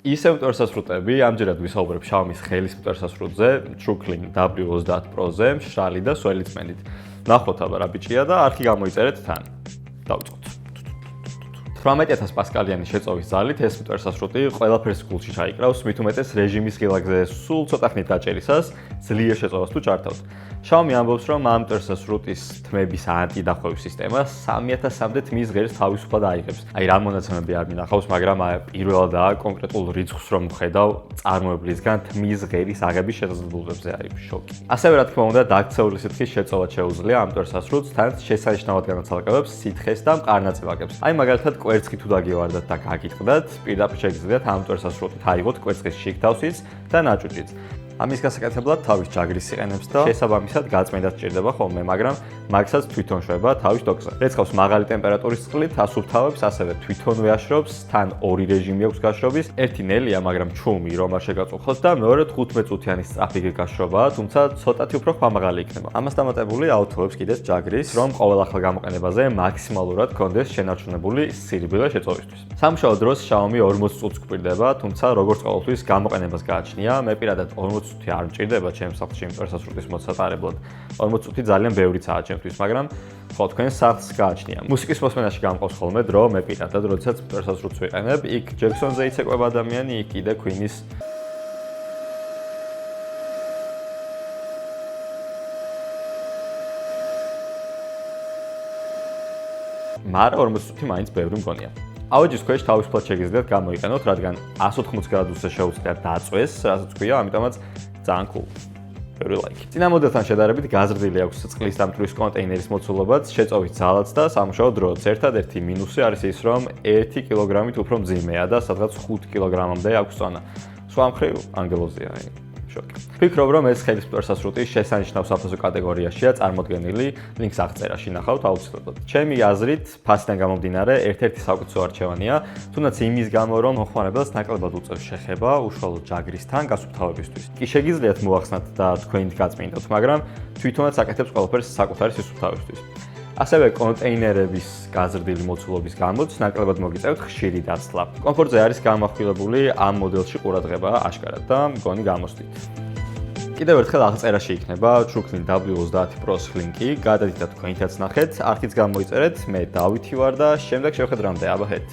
ისევ მტვერსასრუტები, ამჯერად ვისაუბრებ Xiaomi-ის ხელის მტვერსასრუტზე, TrueClean W30 Pro-ზე, მშრალი და სველი წმენდით. ნახოთ აბა რა ბიჭია და არხი გამოიწერეთ თან. დავიწყოთ. 18000 პასკალიანი შეწოვის ძალით ეს მტვერსასრუტი ყველაფერს გულში ჩაიკრავს, მით უმეტეს რეჟიმის ღილაკზე სულ ცოტა ხნით დაჭერისას ძლიერ შეწოვას თუ ჩართავს. Xiaomi ამბობს, რომ ამ მტვერსასრუტის თმების ანტიდახვევის სისტემა 3000-მდე თმის ღერს თავისუფლად აიღებს. აი რა მონაცემები არ მინახავს, მაგრამ პირველადაა კონკრეტულ რიცხვს რომ ვხედავ წარმოებლისგან თმის ღერის აღების შესაძლებლობებზე, აი შოკი. ასევე რა თქმა უნდა, დაქცეული სითხის შეწოვა შეუძლია ამ მტვერსასრუტს, თან შესანიშნავად განაცალკევებს სითხეს და მყარნაწილაკებს. აი მაგალითად კვერცხი თუ დაგივარდათ და გაგიტყდათ, პირდაპირ შეგიძლიათ ამ მტვერსასრუტით აიღოთ კვერცხის შიგთავსიც და ნაჭუჭიც. ამის გასაკეთებლად თავის ჯაგრის იყენებს და შესაბამისად გაწმენდა სჭირდება ხოლმე, მაგრამ მაგსაც თვითონ შვება თავის დოკზე. რეცხავს მაღალი ტემპერატურის წყლით, ასუფთავებს, ასევე თვითონვე აშრობს, თან ორი რეჟიმი აქვს გაშრობის, ერთი ნელია, მაგრამ ჩუმი რომ არ შეგაწუხოთ და მეორე 15 წუთიანი სწრაფი გაშრობაა, თუმცა ცოტათი უფრო ხმამაღალი იქნება. ამას დამატებული აუთოვებს კიდეც ჯაგრის, რომ ყოველ ახალ გამოყენებაზე მაქსიმალურად გქონდეს შენარჩუნებული სირბილე შეწოვისთვის. სამუშაო დროს Xiaomi 40 წუთს გვპირდება, თუმცა როგორც ყოველთვის გამოყენებას გააჩნია, მე პირადად 40 წუთი არ მჭირდება ჩემს სახლში მტვერსასრუტის მოსატარებლად. 40 წუთი ძალიან ბევრიცაა ჩემთვის, მაგრამ ხო თქვენ სახლს გააჩნია. მუსიკის მოსმენაში გამყავს ხოლმე დრო, მე პირადად, როდესაც მტვერსასრუტს ვიყენებ, იქ Jackson-ზე იცეკვება ადამიანი, იქ კიდე Queen-ის მარა 40 წუთი მაინც ბევრი მგონია. აუჯის ქვეშ თავისუფლად შეგიძლიათ გამოიყენოთ, რადგან 180 გრადუსზე შეუძლიათ დაწვეს, რასაც ქვია, ამიტომაც ძალიან cool. Very like. წინა მოდელთან შედარებით გაზრდილი აქვს წყლის დამტვრის კონტეინერის მოცულობაც, შეწოვის ძალაც და სამუშაო დროც. ერთადერთი მინუსი არის ის, რომ 1 კილოგრამით უფრო მძიმეა და სადღაც 5 კილოგრამამდე აქვს წონა. სხვა მხრივ ანგელოზია. შოკი. ვფიქრობ, რომ ეს ხელის მტვერსასრუტი შესანიშნავ საფასო კატეგორიაშია წარმოდგენილი, ლინკს აღწერაში ნახავთ აუცილებლად. ჩემი აზრით, ფასიდან გამომდინარე, ერთ-ერთი საუკეთესო არჩევანია, თუნდაც იმის გამო, რომ მოხმარებელს ნაკლებად უწევს შეხება უშუალოდ ჯაგრისთან გასუფთავებისთვის. კი შეგიძლიათ მოახსნათ და თქვენით გაწმინდოთ, მაგრამ თვითონაც აკეთებს ყველაფერს საკუთარი სისუფთავისთვის. ასევე კონტეინერების გაზრდილი მოცულობის გამოც ნაკლებად მოგიწევთ ხშირი დაცლა. კომფორტზე არის გამახვილებული ამ მოდელში ყურადღება აშკარად და მგონი გამოსდით. კიდევ ერთხელ აღწერაში იქნება TrueClean W30 Pro-ს ლინკი, გადადით და თქვენითაც ნახეთ, არხიც გამოიწერეთ, მე დავითი ვარ და შემდეგ შევხედრამდე აბა ჰეთ.